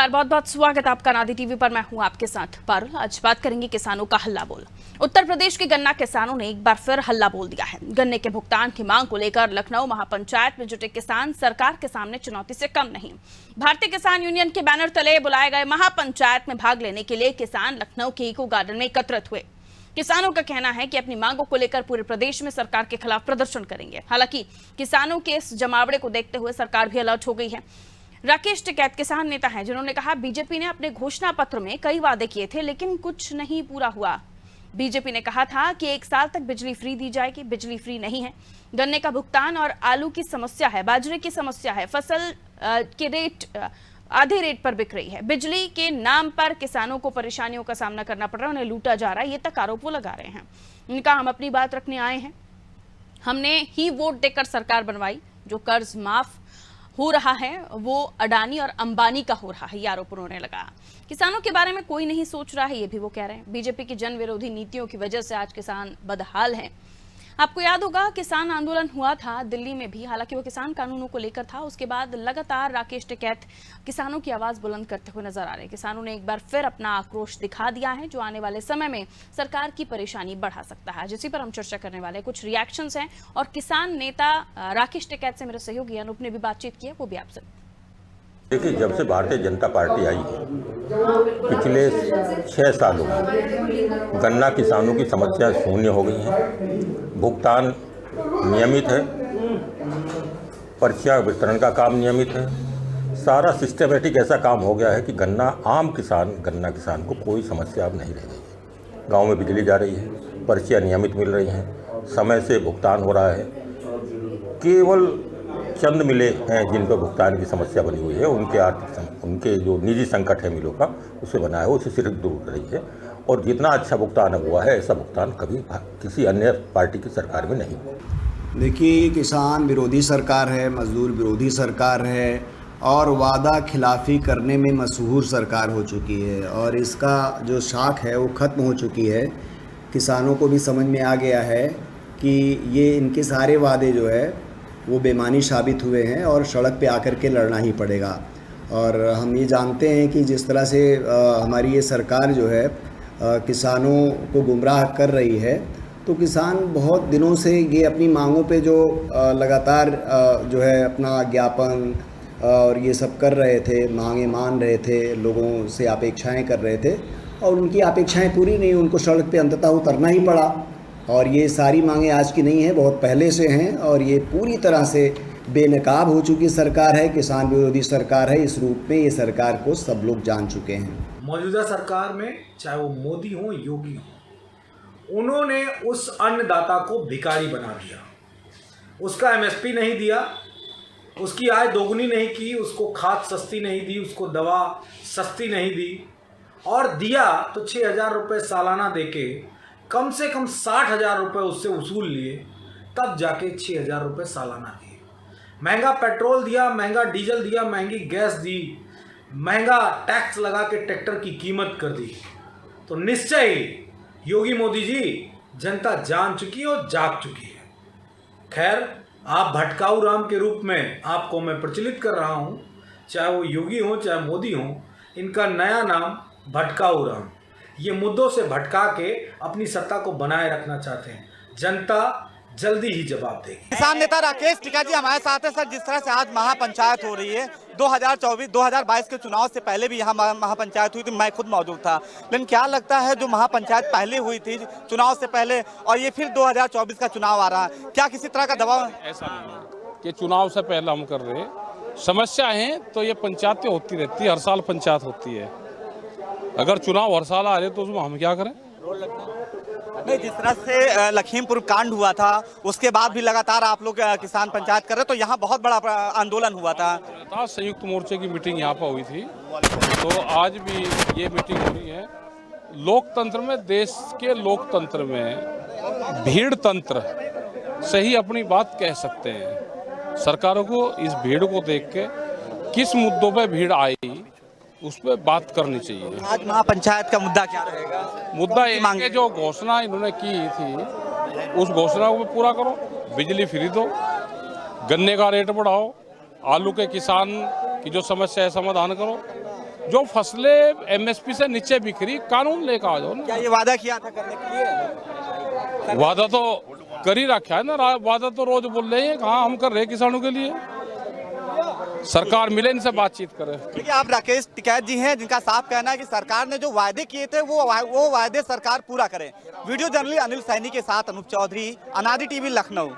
नमस्कार, बहुत बहुत स्वागत आपका नादी टीवी पर। मैं हूं आपके साथ पारुल। आज बात करेंगे किसानों का हल्ला बोल। उत्तर प्रदेश के गन्ना किसानों ने एक बार फिर हल्ला बोल दिया है। गन्ने के भुगतान की मांग को लेकर लखनऊ महापंचायत में जुटे किसान सरकार के सामने चुनौती से कम नहीं। भारतीय किसान यूनियन के बैनर तले बुलाए गए महापंचायत में भाग लेने के लिए किसान लखनऊ के इको गार्डन में एकत्रित हुए। किसानों का कहना है कि अपनी मांगों को लेकर पूरे प्रदेश में सरकार के खिलाफ प्रदर्शन करेंगे। हालांकि किसानों के इस जमावड़े को देखते हुए सरकार भी अलर्ट हो गई है। राकेश टिकैत किसान नेता हैं जिन्होंने कहा, बीजेपी ने अपने घोषणा पत्र में कई वादे किए थे लेकिन कुछ नहीं पूरा हुआ। बीजेपी ने कहा था कि 1 साल तक बिजली फ्री दी जाएगी, बिजली फ्री नहीं है। गन्ने का भुगतान और आलू की समस्या है, बाजरे की समस्या है, फसल के रेट आधे रेट पर बिक रही है। बिजली के नाम पर किसानों को परेशानियों का सामना करना पड़ रहा है, उन्हें लूटा जा रहा है, ये तक आरोप वो लगा रहे हैं। उनका हम अपनी बात रखने आए हैं, हमने ही वोट देकर सरकार बनवाई। जो कर्ज माफ हो रहा है वो अडानी और अंबानी का हो रहा है, ये आरोप उन्होंने लगाया। किसानों के बारे में कोई नहीं सोच रहा है, ये भी वो कह रहे हैं। बीजेपी की जन विरोधी नीतियों की वजह से आज किसान बदहाल हैं। आपको याद होगा किसान आंदोलन हुआ था दिल्ली में भी, हालांकि वो किसान कानूनों को लेकर था। उसके बाद लगातार राकेश टिकैत किसानों की आवाज बुलंद करते हुए नजर आ रहे हैं। किसानों ने एक बार फिर अपना आक्रोश दिखा दिया है, जो आने वाले समय में सरकार की परेशानी बढ़ा सकता है। जिसी पर हम चर्चा करने वाले कुछ रिएक्शंस हैं और किसान नेता राकेश टिकैत से मेरे सहयोगी अनूप ने भी बातचीत की है, वो भी आपसे। देखिए, जब से भारतीय जनता पार्टी आई है पिछले 6 सालों में गन्ना किसानों की समस्या शून्य हो गई है। भुगतान नियमित है, पर्चियाँ वितरण का काम नियमित है। सारा सिस्टमेटिक ऐसा काम हो गया है कि गन्ना किसान को कोई समस्या अब नहीं रह गई है। गाँव में बिजली जा रही है, पर्चियाँ नियमित मिल रही हैं, समय से भुगतान हो रहा है। केवल चंद मिले हैं जिन पर भुगतान की समस्या बनी हुई है, उनके जो निजी संकट है मिलों का, उसे बना है, उसे सिर्फ दूर कर रही है। और जितना अच्छा भुगतान हुआ है, ऐसा भुगतान कभी किसी अन्य पार्टी की सरकार में नहीं हुआ। देखिए, किसान विरोधी सरकार है, मजदूर विरोधी सरकार है और वादा खिलाफ़ी करने में मशहूर सरकार हो चुकी है और इसका जो शाख है वो ख़त्म हो चुकी है। किसानों को भी समझ में आ गया है कि ये इनके सारे वादे जो है वो बेमानी साबित हुए हैं और सड़क पे आकर के लड़ना ही पड़ेगा। और हम ये जानते हैं कि जिस तरह से हमारी ये सरकार जो है किसानों को गुमराह कर रही है, तो किसान बहुत दिनों से ये अपनी मांगों पे जो लगातार जो है अपना ज्ञापन और ये सब कर रहे थे, मांगे मान रहे थे, लोगों से अपेक्षाएं कर रहे थे और उनकी अपेक्षाएं पूरी नहीं, उनको सड़क पे अंततः उतरना ही पड़ा। और ये सारी मांगें आज की नहीं हैं, बहुत पहले से हैं और ये पूरी तरह से बेनकाब हो चुकी सरकार है, किसान विरोधी सरकार है। इस रूप में ये सरकार को सब लोग जान चुके हैं। मौजूदा सरकार में चाहे वो मोदी हो, योगी हो, उन्होंने उस अन्नदाता को भिखारी बना दिया। उसका एमएसपी नहीं दिया, उसकी आय दोगुनी नहीं की, उसको खाद सस्ती नहीं दी, उसको दवा सस्ती नहीं दी और दिया तो 6,000 रुपये सालाना देके कम से कम 60,000 रुपये उससे वसूल लिए, तब जाके 6,000 रुपये सालाना दिए। महंगा पेट्रोल दिया, महंगा डीजल दिया, महंगी गैस दी, महंगा टैक्स लगा के ट्रैक्टर की कीमत कर दी। तो निश्चय ही योगी मोदी जी जनता जान चुकी है और जाग चुकी है। खैर, आप भटकाऊ राम के रूप में आपको मैं प्रचलित कर रहा हूँ, चाहे वो योगी हो चाहे मोदी हो, इनका नया नाम भटकाऊ राम। ये मुद्दों से भटका के अपनी सत्ता को बनाए रखना चाहते हैं। जनता जल्दी ही जवाब देगी। किसान नेता राकेश टिकैत जी हमारे साथ है। सर, जिस तरह से आज महापंचायत हो रही है, 2022 के चुनाव से पहले भी यहाँ महापंचायत हुई थी, मैं खुद मौजूद था। लेकिन क्या लगता है जो महापंचायत पहले हुई थी चुनाव से पहले और ये फिर 2024 का चुनाव आ रहा है, क्या किसी तरह का दबाव है? ऐसा नहीं है कि चुनाव से पहले हम कर रहे समस्या है, तो ये पंचायतें होती रहती है, हर साल पंचायत होती है। अगर चुनाव हर साल आ रहे तो उसमें हम क्या करें? नहीं, जिस तरह से लखीमपुर कांड हुआ था उसके बाद भी लगातार आप लोग किसान पंचायत कर रहे, तो यहाँ बहुत बड़ा आंदोलन हुआ था। संयुक्त मोर्चे की मीटिंग यहाँ पर हुई थी, तो आज भी ये मीटिंग हो रही है। लोकतंत्र में, देश के लोकतंत्र में भीड़ तंत्र से ही अपनी बात कह सकते हैं। सरकारों को इस भीड़ को देख के किस मुद्दों पर भीड़ आई उस पर बात करनी चाहिए। आज महापंचायत का मुद्दा क्या रहेगा? मुद्दा ये जो घोषणा इन्होंने की थी उस घोषणा को पूरा करो। बिजली फ्री दो, गन्ने का रेट बढ़ाओ, आलू के किसान की जो समस्या है समाधान करो, जो फसलें एमएसपी से नीचे बिक रही, कानून लेकर आ जाओ क्या ना। ये वादा किया था करने के लिए? वादा तो कर ही रखा है ना, वादा तो रोज बोल रहे हैं, कहाँ हम कर रहे हैं किसानों के लिए। सरकार मिले, इनसे बातचीत करे। देखिए, आप राकेश टिकैत जी हैं, जिनका साफ कहना है कि सरकार ने जो वायदे किए थे वो वायदे सरकार पूरा करे। वीडियो जर्नलिस्ट अनिल सैनी के साथ अनूप चौधरी, अनादि टीवी, लखनऊ।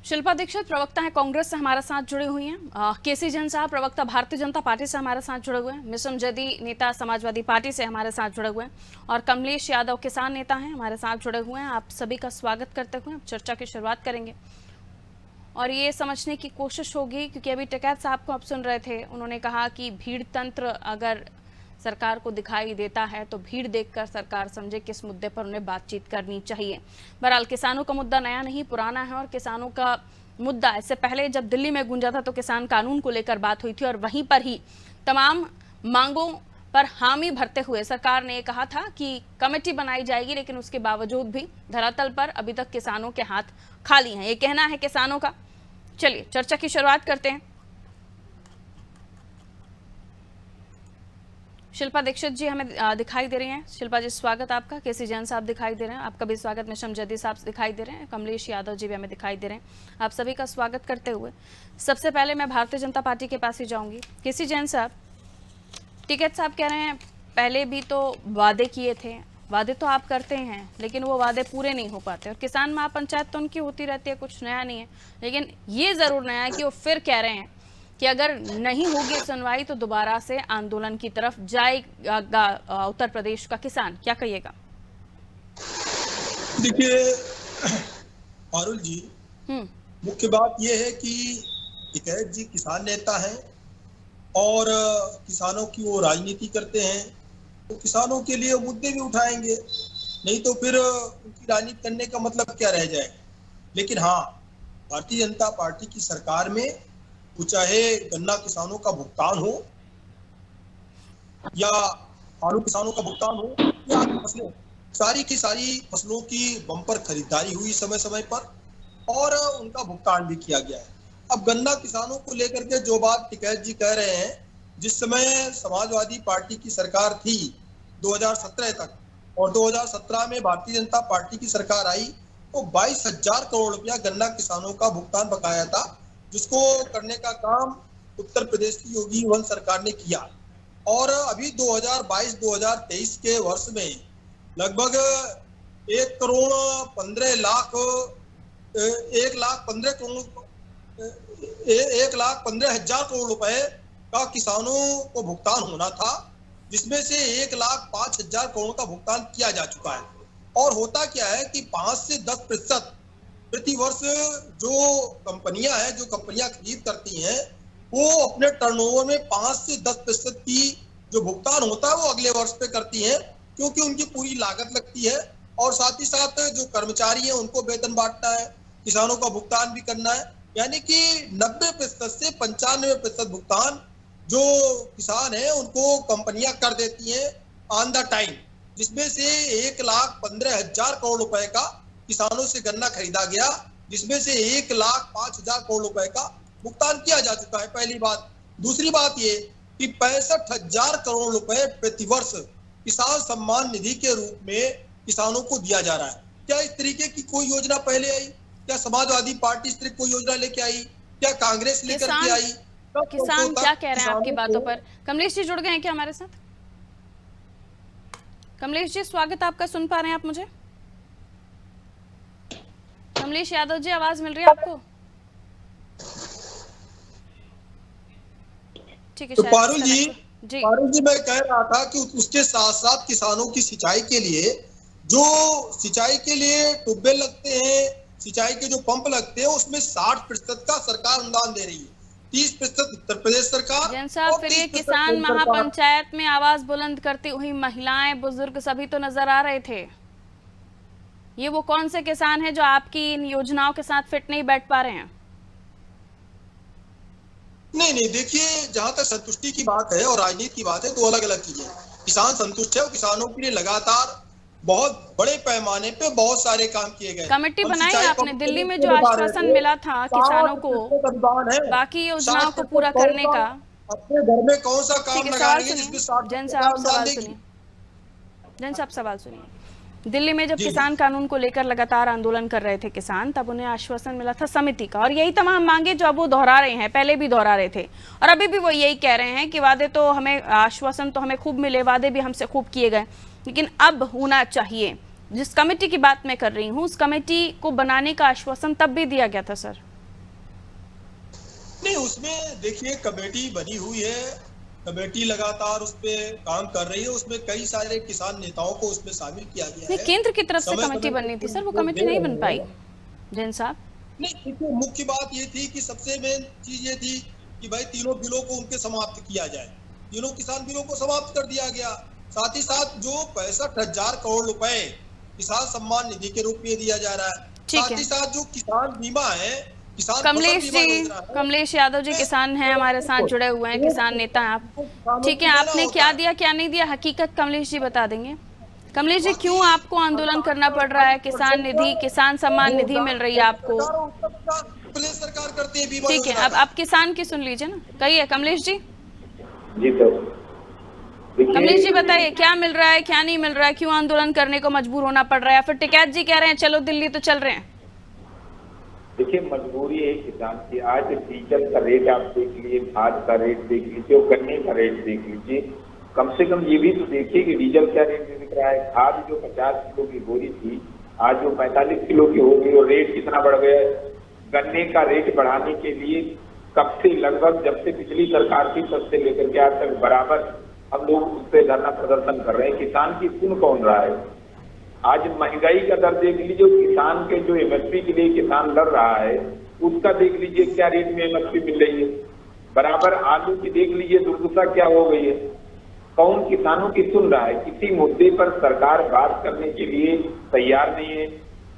शिल्पा दीक्षित प्रवक्ता है कांग्रेस से हमारे साथ जुड़ी हुई हैं। केसी जैन साहब प्रवक्ता भारतीय जनता पार्टी से हमारे साथ जुड़े हुए हैं। मिशम जदी नेता समाजवादी पार्टी से हमारे साथ जुड़े हुए हैं और कमलेश यादव किसान नेता हैं, हमारे साथ जुड़े हुए हैं। आप सभी का स्वागत करते हुए अब चर्चा की शुरुआत करेंगे और ये समझने की कोशिश होगी, क्योंकि अभी टिकैत साहब को आप सुन रहे थे, उन्होंने कहा कि भीड़ तंत्र अगर सरकार को दिखाई देता है तो भीड़ देखकर सरकार समझे किस मुद्दे पर उन्हें बातचीत करनी चाहिए। बहरहाल किसानों का मुद्दा नया नहीं, पुराना है और किसानों का मुद्दा इससे पहले जब दिल्ली में गूंजा था तो किसान कानून को लेकर बात हुई थी और वहीं पर ही तमाम मांगों पर हामी भरते हुए सरकार ने कहा था कि कमेटी बनाई जाएगी, लेकिन उसके बावजूद भी धरातल पर अभी तक किसानों के हाथ खाली हैं, ये कहना है किसानों का। चलिए चर्चा की शुरुआत करते हैं। शिल्पा दीक्षित जी हमें दिखाई दे रही हैं। शिल्पा जी स्वागत आपका। केसी जैन साहब दिखाई दे रहे हैं, आपका भी स्वागत। मिशम जदी साहब दिखाई दे रहे हैं, कमलेश यादव जी भी हमें दिखाई दे रहे हैं। आप सभी का स्वागत करते हुए सबसे पहले मैं भारतीय जनता पार्टी के पास ही जाऊंगी। केसी जैन साहब, टिकैत साहब कह रहे हैं पहले भी तो वादे किए थे, वादे तो आप करते हैं लेकिन वो वादे पूरे नहीं हो पाते और किसान महापंचायत तो उनकी होती रहती है, कुछ नया नहीं है। लेकिन ये जरूर नया है कि वो फिर कह रहे हैं कि अगर नहीं होगी सुनवाई तो दोबारा से आंदोलन की तरफ जाएगा उत्तर प्रदेश का किसान। क्या कहिएगा? देखिए पारुल जी, मुख्य बात यह है कि टिकैत जी किसान नेता हैं और किसानों की वो राजनीति करते हैं, तो किसानों के लिए मुद्दे भी उठाएंगे, नहीं तो फिर उनकी राजनीति करने का मतलब क्या रह जाएगा। लेकिन हाँ, भारतीय जनता पार्टी की सरकार में वो चाहे गन्ना किसानों का भुगतान हो या आलू किसानों का भुगतान हो या फसलें, सारी की सारी फसलों की बम्पर खरीदारी हुई समय समय पर और उनका भुगतान भी किया गया है। अब गन्ना किसानों को लेकर के जो बात टिकैत जी कह रहे हैं, जिस समय समाजवादी पार्टी की सरकार थी 2017 तक और 2017 में भारतीय जनता पार्टी की सरकार आई तो 22,000 करोड़ रुपया गन्ना किसानों का भुगतान बकाया था, जिसको करने का काम उत्तर प्रदेश की योगी वन सरकार ने किया। और अभी 2022-2023 के वर्ष में लगभग 1,15,000 करोड़ रुपए का किसानों को भुगतान होना था, जिसमें से 1,05,000 करोड़ का भुगतान किया जा चुका है। और होता क्या है कि 5 से 10% प्रति वर्ष जो कंपनियां हैं, जो कंपनियां खरीद करती हैं, वो अपने टर्नओवर में 5 से 10% की जो भुगतान होता है वो अगले वर्ष पे करती हैं, क्योंकि उनकी पूरी लागत लगती है और साथ ही साथ जो कर्मचारी हैं उनको वेतन बांटना है, किसानों का भुगतान भी करना है। यानी कि 90% से 95% भुगतान जो किसान है उनको कंपनियां कर देती हैं ऑन द टाइम, जिसमें से 1,15,000 करोड़ रुपए का किसानों से गन्ना खरीदा गया, जिसमें से 1,05,000 करोड़ रुपए का भुगतान किया जा चुका है। पहली बात। दूसरी बात ये कि 65,000 करोड़ रुपए प्रतिवर्ष किसान सम्मान निधि के रूप में किसानों को दिया जा रहा है। क्या इस तरीके की कोई योजना पहले आई? क्या समाजवादी पार्टी इस तरह कोई योजना लेके आई? क्या कांग्रेस लेकर के आई? किसान क्या कह रहे हैं आपकी बातों पर? कमलेश जी जुड़ गए हैं क्या हमारे साथ? कमलेश जी स्वागत आपका, सुन पा रहे हैं आप मुझे? कमलेश यादव जी आवाज मिल रही है आपको? ठीक है। तो पारुल जी मैं कह रहा था कि उसके साथ साथ किसानों की सिंचाई के लिए जो सिंचाई के लिए ट्यूबवेल लगते हैं, सिंचाई के जो पंप लगते हैं, उसमें 60% का सरकार अनुदान दे रही है, 30% उत्तर प्रदेश सरकार। जैन साहब, फिर ये किसान महापंचायत में आवाज बुलंद करती हुई महिलाएं, बुजुर्ग सभी तो नजर आ रहे थे। ये वो कौन से किसान हैं जो आपकी इन योजनाओं के साथ फिट नहीं बैठ पा रहे हैं? नहीं, देखिए, जहां तक संतुष्टि की बात है और राजनीति की बात है तो अलग अलग चीजें। किसान संतुष्ट है और किसानों के लिए लगातार बहुत बड़े पैमाने पे बहुत सारे काम किए गए। कमेटी बनाई आपने, दिल्ली में जो आश्वासन मिला था किसानों को बाकी योजनाओं को पूरा करने का, अपने घर में कौन सा काम ठीक है, सवाल लगाएंगे जिसमें सुनिए 60 जैन साहब, काम डाल सवाल देंगे? सुनिए जैन साहब, सवाल सुनिए। दिल्ली में जब जी। किसान कानून को लेकर लगातार आंदोलन कर रहे थे किसान, तब उन्हें आश्वासन मिला था समिति का, और यही तमाम मांगे जो अब वो दोहरा रहे हैं, पहले भी दोहरा रहे थे और अभी भी वो यही कह रहे हैं कि वादे तो हमें, आश्वासन तो हमें खूब मिले, वादे भी हमसे खूब किए गए, लेकिन अब होना चाहिए। जिस कमेटी की बात मैं कर रही हूँ, उस कमेटी को बनाने का आश्वासन तब भी दिया गया था सर। नहीं, उसमें देखिए कमेटी बनी हुई है, कमेटी लगातार उस पे काम कर रही है, उसमें कई सारे किसान नेताओं को उसमें शामिल किया गया नहीं, है। केंद्र की तरफ से समय कमेटी समय बननी थी पर सर, वो जो कमेटी दे नहीं रहे बन पाई हैं। जैन साहब। नहीं, देखिए मुख्य बात ये थी कि सबसे मेन चीज ये थी कि भाई तीनों बिलों को उनके समाप्त किया जाए, तीनों किसान बिलों को समाप्त कर दिया गया। साथ ही साथ जो 65,000 करोड़ रुपए किसान सम्मान निधि के रूप में दिया जा रहा है, ठीक साथ है। ही साथ जो किसान बीमा है, किसान कमलेश फसल बीमा जी, योजना है, कमलेश यादव जी किसान हैं, हमारे साथ जुड़े हुए हैं, किसान नेता हैं आप। ठीक है, आपने क्या दिया क्या नहीं दिया, हकीकत कमलेश जी बता देंगे। कमलेश जी, क्यों आपको आंदोलन करना पड़ रहा है? किसान निधि, किसान सम्मान निधि मिल रही है आपको, प्रदेश सरकार करती है बीमा ठीक है। योजना अब का। आप किसान की सुन लीजिए ना, कहिए कमलेश जी। जी सर, कमलेश जी बताइए, क्या मिल रहा है, क्या नहीं मिल रहा है, क्यों आंदोलन करने को मजबूर होना पड़ रहा है? फिर टिकैत जी कह रहे हैं चलो दिल्ली तो चल रहे हैं। देखिए मजबूरी है किसान की। आज डीजल का रेट आप देख लीजिए, खाद का रेट देख लीजिए और गन्ने का रेट देख लीजिए। कम से कम ये भी तो देखिए कि डीजल क्या रेट में बिक रहा है। खाद जो 50 किलो की बोरी थी, आज वो 45 किलो की हो गई और रेट कितना बढ़ गया है। गन्ने का रेट बढ़ाने के लिए कब से, लगभग जब से पिछली सरकार थी तब से लेकर के आज तक बराबर हम लोग उस पर धरना प्रदर्शन कर रहे हैं। किसान की सुन कौन रहा है? आज महंगाई का दर देख लीजिए, किसान के जो एमएसपी के लिए किसान लड़ रहा है उसका देख लीजिए क्या रेट में एमएसपी मिल रही है। बराबर आलू की देख लीजिए दुर्दशा क्या हो गई है। कौन किसानों की सुन रहा है? किसी मुद्दे पर सरकार बात करने के लिए तैयार नहीं है।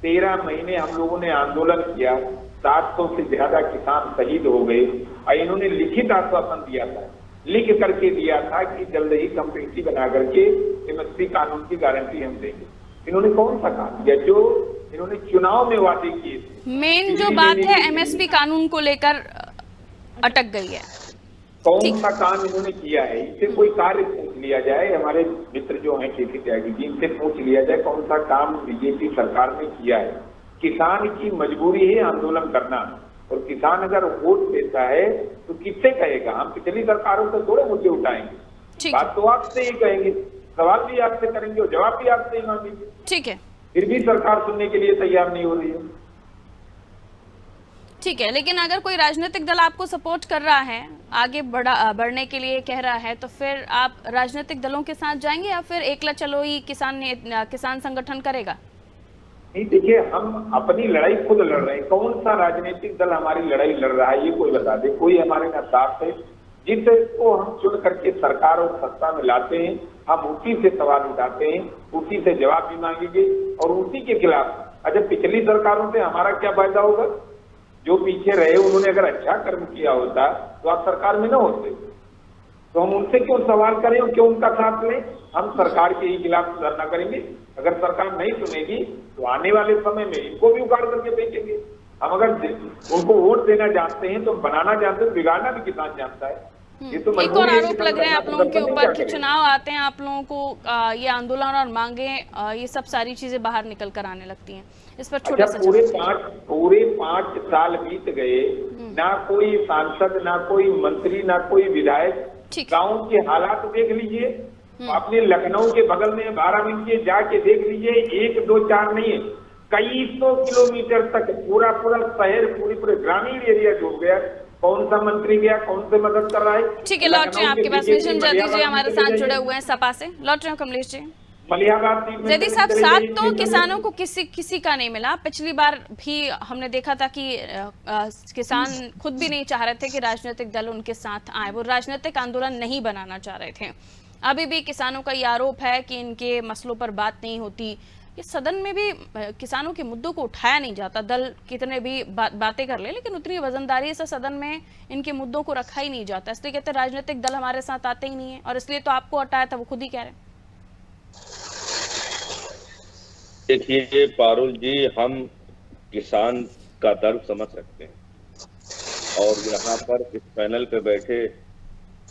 13 महीने हम लोगों ने आंदोलन किया, 700 से ज्यादा किसान शहीद हो गए और इन्होंने लिखित आश्वासन दिया था, लिख करके दिया था कि जल्द ही कमेटी बना करके एमएसपी कानून की गारंटी हम देंगे। इन्होंने कौन सा काम किया जो इन्होंने चुनाव में वादे किए थे? मेन जो बात है एमएसपी कानून को लेकर अटक गई है। कौन सा काम इन्होंने किया है? इससे कोई कार्य पूछ लिया जाए, हमारे मित्र जो हैं केसी त्यागी जी, इनसे पूछ लिया जाए कौन सा काम बीजेपी सरकार ने किया है। किसान की मजबूरी है आंदोलन करना, और किसान अगर वोट देता है तो किससे कहेगा? हम पिछली सरकारों से थोड़े मुद्दे उठाएंगे, बात तो आपसे ही कहेंगे, सवाल भी आपसे करेंगे और जवाब भी आपसे ही मांगेंगे। ठीक है, फिर भी सरकार सुनने के लिए तैयार नहीं हो रही है। ठीक है, लेकिन अगर कोई राजनीतिक दल आपको सपोर्ट कर रहा है, आगे बढ़ने के लिए कह रहा है, तो फिर आप राजनीतिक दलों के साथ जाएंगे या फिर एकला चलो ही किसान संगठन करेगा? नहीं, देखिए हम अपनी लड़ाई खुद लड़ रहे हैं। कौन सा राजनीतिक दल हमारी लड़ाई लड़ रहा है ये कोई बता दे। कोई हमारे ना साथ है। जिसको हम चुन करके सरकार और सत्ता में लाते हैं, हम उसी से सवाल उठाते हैं, उसी से जवाब भी मांगेंगे और उसी के खिलाफ। अच्छा, पिछली सरकारों से हमारा क्या फायदा होगा? जो पीछे रहे उन्होंने अगर अच्छा कर्म किया होता तो आप सरकार में न होते, तो हम उनसे क्यों सवाल करें और क्यों उनका साथ लें? हम सरकार के ही खिलाफ धरना करेंगे। अगर सरकार नहीं सुनेगी तो आने वाले समय में इनको भी उखाड़ करके फेंकेंगे। हम अगर उनको वोट देना जानते हैं तो बनाना जानते हैं, बिगाड़ना भी किसान जानता है। ये तो एक और आरोप लग रहे हैं आप लोगों के ऊपर कि चुनाव आते हैं, आप लोगों को ये आंदोलन और मांगे, ये सब सारी चीजें बाहर निकल कर आने लगती हैं। इस पर छोटा सा पूरे 5 साल बीत गए, ना कोई सांसद, ना कोई मंत्री, ना कोई विधायक। गांव के हालात देख लीजिए, अपने लखनऊ के बगल में 12 मिनट जाके देख लीजिए, 1, 2, 4 नहीं है, कई 100 किलोमीटर तक पूरा शहर, पूरे ग्रामीण एरिया डूब गया। कौन सा मंत्री गया, कौन से मदद कर रहा है? ठीक है, लौट रहे हैं आपके पास। मिशन जैदी जी हमारे साथ जुड़े हुए हैं सपा से, लौट रहे हो कमलेश जी। जैदी साहब, साथ तो किसानों को किसी का नहीं मिला। पिछली बार भी हमने देखा था कि किसान खुद भी नहीं चाह रहे थे कि राजनीतिक दल उनके साथ आए, वो राजनीतिक आंदोलन नहीं बनाना चाह रहे थे। अभी भी किसानों का ये आरोप है कि इनके मसलों पर बात नहीं होती। ये सदन में भी किसानों के मुद्दों को उठाया नहीं जाता। दल कितने भी बातें कर ले, लेकिन उतनी वजनदारी से सदन में इनके मुद्दों को रखा ही नहीं जाता। इसलिए कहते हैं राजनीतिक दल हमारे साथ आते ही नहीं है, और इसलिए तो आपको हटाया था, वो खुद ही कह रहे हैं। देखिए पारुल जी, हम किसान का दर्द समझ सकते हैं, और यहाँ पर इस पैनल पे बैठे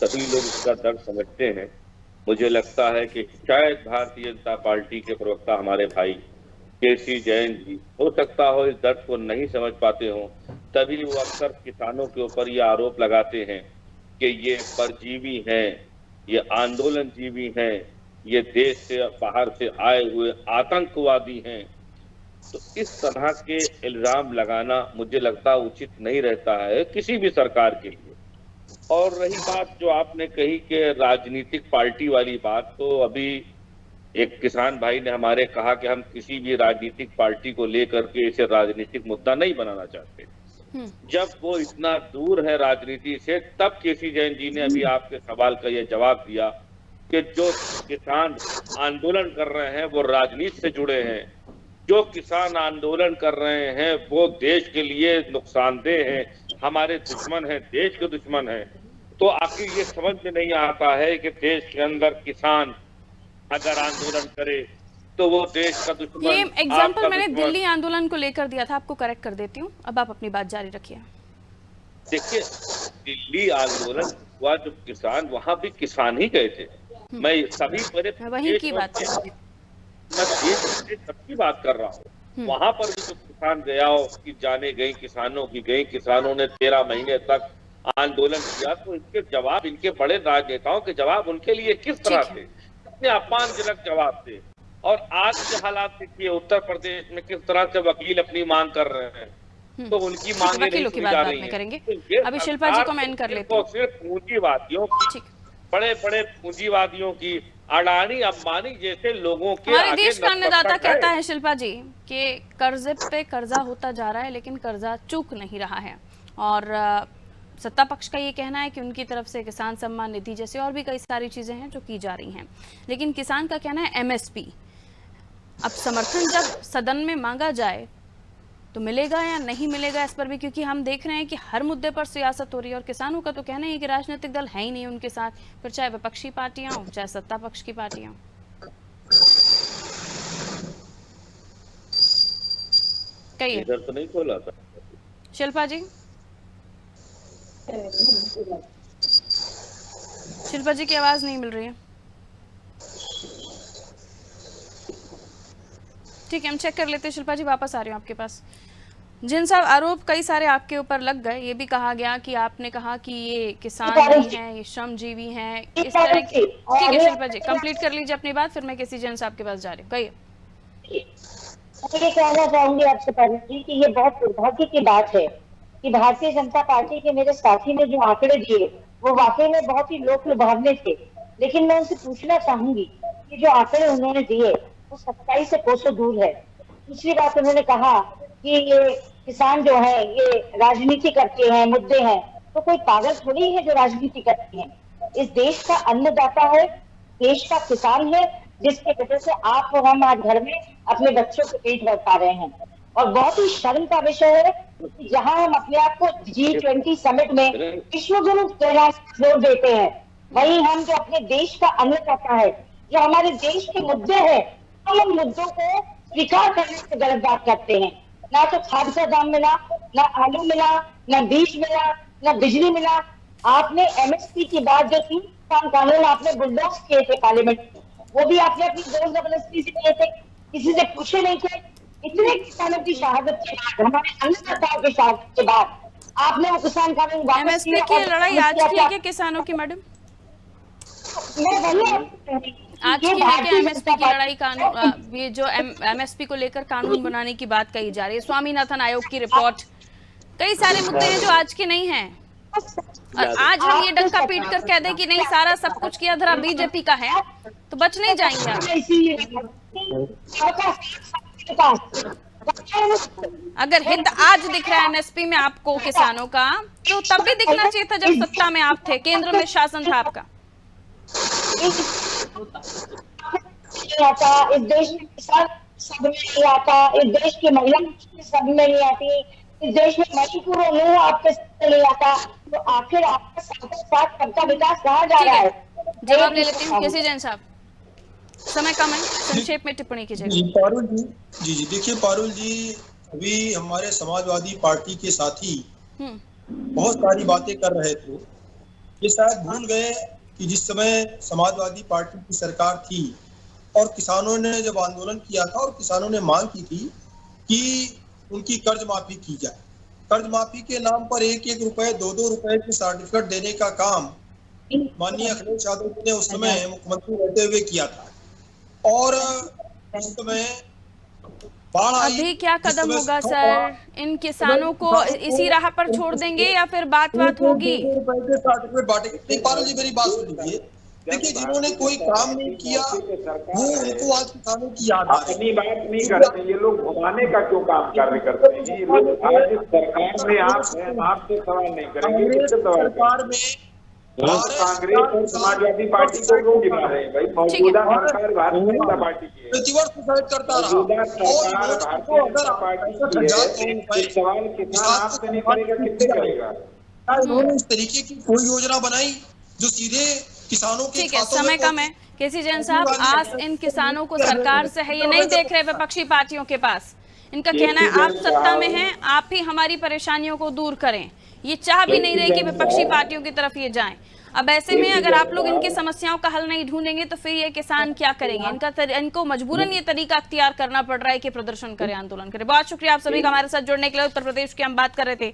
सभी लोग इसका दर्द समझते हैं। मुझे लगता है कि शायद भारतीय जनता पार्टी के प्रवक्ता हमारे भाई केसी जैन जी हो सकता हो इस दर्द को नहीं समझ पाते हो, तभी वो अक्सर किसानों के ऊपर ये आरोप लगाते हैं कि ये परजीवी हैं, ये आंदोलन जीवी हैं, ये देश से बाहर से आए हुए आतंकवादी हैं। तो इस तरह के इल्जाम लगाना मुझे लगता उचित नहीं रहता है किसी भी सरकार के लिए। और रही बात जो आपने कही कि राजनीतिक पार्टी वाली बात, तो अभी एक किसान भाई ने हमारे कहा कि हम किसी भी राजनीतिक पार्टी को लेकर के इसे राजनीतिक मुद्दा नहीं बनाना चाहते। जब वो इतना दूर है राजनीति से, तब केसी जैन जी ने अभी आपके सवाल का ये जवाब दिया कि जो किसान आंदोलन कर रहे हैं वो राजनीति से जुड़े हैं, जो किसान आंदोलन कर रहे हैं वो देश के लिए नुकसानदेह हैं, हमारे दुश्मन हैं, देश के दुश्मन हैं। तो आखिर ये समझ में नहीं आता है कि देश के अंदर किसान अगर आंदोलन करे तो वो देश का दुश्मन। ये एग्जाम्पल मैंने दिल्ली आंदोलन को लेकर दिया था, आपको करेक्ट कर देती हूँ, अब आप अपनी बात जारी रखिए। देखिए, दिल्ली आंदोलन हुआ जो किसान, वहां भी किसान ही गए थे। मैं सभी वही की बात मैं सबकी बात कर रहा हूँ। वहां पर भी जो किसान गया, उसकी जाने गई, किसानों की गई, किसानों ने 13 महीने तक आंदोलन किया। तो इसके जवाब, इनके बड़े राजनेताओं के जवाब उनके लिए किस तरह थे, कितने अपमानजनक जवाब थे। और आज के हालात देखिए, उत्तर प्रदेश में किस तरह से वकील अपनी मांग कर रहे हैं, तो उनकी मांगे नहीं सुनी जा रही हैं। करेंगे अभी शिल्पा जी को मैं कर लेती हूं। सिर्फ पूंजीवादियों की, बड़े बड़े पूंजीवादियों की, अडानी अंबानी जैसे लोगों के हमारे देश का अन्नदाता कहता है शिल्पा जी कि कर्जे पे कर्जा होता जा रहा है लेकिन कर्जा चूक नहीं रहा है। और सत्ता पक्ष का ये कहना है कि उनकी तरफ से किसान सम्मान निधि जैसे और भी कई सारी चीजें हैं जो की जा रही हैं, लेकिन किसान का कहना है एमएसपी। अब समर्थन जब सदन में मांगा जाए तो मिलेगा या नहीं मिलेगा इस पर भी, क्योंकि हम देख रहे हैं कि हर मुद्दे पर सियासत हो रही है। और किसानों का तो कहना है कि राजनीतिक दल है ही नहीं उनके साथ, फिर चाहे विपक्षी पार्टियां हो चाहे सत्ता पक्ष की पार्टियां। कहिए। इधर तो नहीं खोला था शिल्पा जी। शिल्पा जी की आवाज नहीं मिल रही है। ठीक है, हम चेक कर लेते हैं। शिल्पा जी वापस आ रही हूँ आपके पास। जिन साहब, आरोप कई सारे आपके ऊपर लग गए। ये भी कहा गया कि आपने कहा कि ये किसान नहीं है, ये श्रमजीवी हैं, इस तरह की। ठीक है शिल्पा जी, कंप्लीट कर लीजिए अपनी बात, फिर मैं किसी जन साहब के पास जा रही हूँ। कहिए। मैं ये कहना चाहूंगी आपसे पहले कि ये बहुत दुर्भाग्य की बात है कि भारतीय जनता पार्टी के मेरे साथी ने जो आंकड़े दिए वो वाकई में बहुत ही लोक लुभावने थे। लेकिन मैं उनसे पूछना चाहूंगी कि जो आंकड़े उन्होंने दिए वो सच्चाई से कोसों दूर है। दूसरी बात, उन्होंने कहा कि ये किसान जो है ये राजनीति करते हैं, मुद्दे हैं, तो कोई पागल थोड़ी है जो राजनीति करते हैं। इस देश का अन्नदाता है, देश का किसान है, जिसके वजह से आप और हम आज घर में अपने बच्चों के पेट भर पा रहे हैं। और बहुत ही शर्म का विषय है कि जहां हम अपने आप को G20 समिट में विश्व गुरु जोर देते हैं, वहीं हम जो अपने देश का अन्नदाता है, जो हमारे देश के मुद्दे हैं, हम उन मुद्दों को स्वीकार करने से गलत बात करते हैं। ना तो खाद का दाम मिला, ना आलू मिला, ना बीज मिला, ना बिजली मिला। आपने एमएसपी की बात जो थी, कानून आपने बुलडोज किए थे पार्लियामेंट, वो भी आपने अपनी जोर जबरदस्ती से किए थे, किसी से पूछे नहीं थे। इतने किसानों की शहादत के बाद, हमारे अन्नदाताओं की शहादत के बाद आपने वो किसान कानून वापस एमएसपी की लड़ाई आज की है क्या किसानों की मैडम? मैं वही आज की है कि एमएसपी की लड़ाई कानून, ये जो एमएसपी को लेकर कानून बनाने की बात कही जा रही है, स्वामीनाथन आयोग की रिपोर्ट, कई सारे मुद्दे हैं जो आज के नहीं हैं। और आज हम ये डंका पीट कर कह दें कि नहीं सारा सब कुछ किया धरा बीजेपी का है, तो बच नहीं जाएंगे आप। अगर हित आज दिख रहा है एमएसपी में आपको किसानों का, तो तब भी दिखना चाहिए था जब सत्ता में आप थे, केंद्र में शासन था आपका। आता इस देश में किसान सब में नहीं आता, इस देश की महिला सब में नहीं आती, इस देश में मणिपुर और नूह आपके साथ नहीं आता, तो आखिर आपका साथ सबका विकास कहाँ जा रहा है? जवाब ले लेती हूँ केसी जैन साहब, समय कम है, संक्षेप में टिप्पणी कीजिए। पारुल जी देखिए पारुल जी, अभी हमारे समाजवादी पार्टी के साथी बहुत सारी बातें कर रहे थे ये शायद भूल गए कि जिस समय समाजवादी पार्टी की सरकार थी और किसानों ने जब आंदोलन किया था और किसानों ने मांग की थी कि उनकी कर्ज माफी की जाए, कर्ज माफी के नाम पर 1-1 रुपए 2-2 रुपए के सर्टिफिकेट देने का काम माननीय अखिलेश यादव जी ने उस समय मुख्यमंत्री रहते हुए किया था। और उस समय बाढ़ आई। अभी क्या कदम होगा सर? इन किसानों को इसी राह पर छोड़ देंगे या फिर बात होगी? सर्टिफिकेट बांटेंगे। पारुल जी मेरी बात सुन लीजिए। देखिए, जिन्होंने कोई काम नहीं किया वो उनको आज किसानों की याद आ रही है। अपनी बात नहीं करते ये लोग, घुमाने का क्यों काम कार्य करते हैं? ये लोग आज सरकार में आप हैं, आपसे सवाल नहीं करेंगे, किससे सवाल सरकार में कांग्रेस और समाजवादी पार्टी को क्यों गिरा रहे हैं भाई? मौजूदा सरकार भारतीय जनता पार्टी की है, प्रतिवर्ष सुसाइड करता रहा। मौजूदा सरकार भारतीय जनता पार्टी की है। इस सवाल किसान आपसे नहीं करेगा, किससे करेगा? उन्होंने इस तरीके की कोई योजना बनाई जो सीधे किसानों के ठीक है, खातों समय में कम है। केसी जैन साहब, आस इन किसानों को सरकार से है, ये नहीं देख रहे विपक्षी पार्टियों के पास। इनका कहना है आप सत्ता में हैं, आप ही हमारी परेशानियों को दूर करें। ये चाह भी नहीं रहे कि विपक्षी पार्टियों की तरफ ये जाएं। अब ऐसे में अगर आप लोग इनकी समस्याओं का हल नहीं ढूंढेंगे तो फिर ये किसान क्या करेंगे? इनको मजबूरन ये तरीका अख्तियार करना पड़ रहा है कि प्रदर्शन करें, आंदोलन करें। बहुत शुक्रिया आप सभी का हमारे साथ जुड़ने के लिए। उत्तर प्रदेश की हम बात कर रहे थे,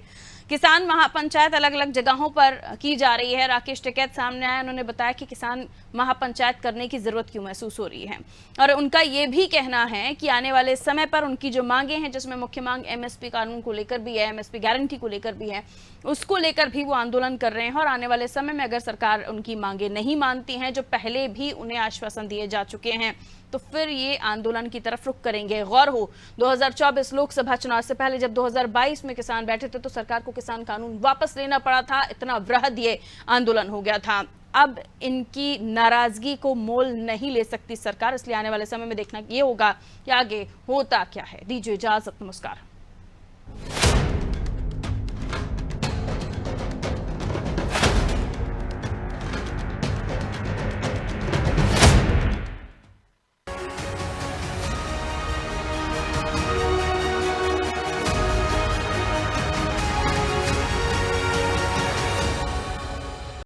किसान महापंचायत अलग अलग जगहों पर की जा रही है। राकेश टिकैत सामने आए, उन्होंने बताया कि किसान महापंचायत करने की जरूरत क्यों महसूस हो रही है और उनका ये भी कहना है कि आने वाले समय पर उनकी जो मांगे हैं, जिसमें मुख्य मांग एमएसपी कानून को लेकर भी है, एमएसपी गारंटी को लेकर भी है, उसको लेकर भी वो आंदोलन कर रहे हैं। और आने वाले समय में अगर सरकार उनकी मांगे नहीं मानती हैं, जो पहले भी उन्हें आश्वासन दिए जा चुके हैं, तो फिर ये आंदोलन की तरफ रुख करेंगे। गौर हो 2024 लोकसभा चुनाव से पहले जब 2022 में किसान बैठे थे तो सरकार को किसान कानून वापस लेना पड़ा था, इतना वृहद ये आंदोलन हो गया था। अब इनकी नाराजगी को मोल नहीं ले सकती सरकार, इसलिए आने वाले समय में देखना ये होगा कि आगे होता क्या है। दीजिए इजाजत, नमस्कार।